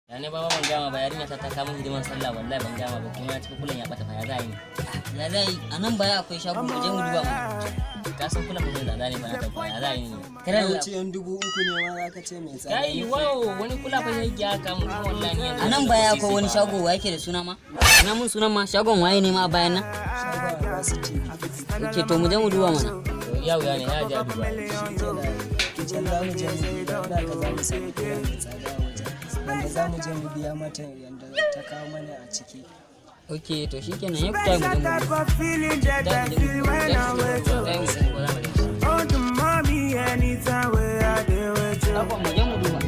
Da ne baba ban gama ba yarinya ta kama hidiman sallah wallahi ban gama ba kuma cikin kullun ya bata fa ya zai ni. Ya zai anan baya akwai shago mu je mu duba mu. Ka san kullun mun da ne ba na ta ya zai ni. Kana wuce yan 3,000 ne ma zaka ce mai tsada. Kai wow wani kula fa yayi ya ka mu wallahi ni. Anan baya akwai wani shago wa yake da suna ma? Ina mun sunan ma shagon waye ne ma a bayan nan? Shagon ba su ce. Oke to mu je mu duba mana. Yau ya ne ya ja duba. Kicin za mu je mu duba da ka za mu sami kira mai tsada a wajen. Wanda za mu je mu biya mata yanda ta kawo mana a ciki. Oke to shikenan ya fita mu je mu duba. Abba mu je mu duba.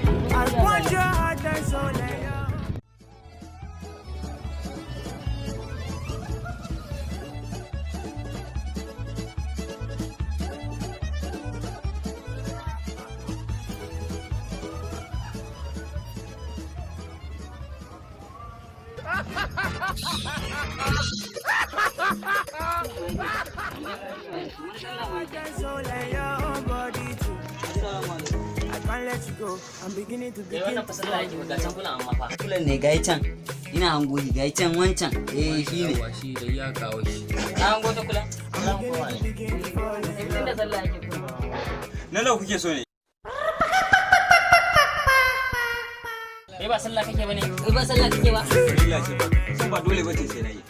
Kulan ne gai can, ina hango shi gai can wancan, shi ne. Shi da ya kawo shi. Na hango ta kula? Inda sallah ake kuma. Na nawa kuke so ne? Kai ba sallah kake bane? Kai ba sallah kake ba? Farilla ce ba. Sun ba dole bace sai na yi.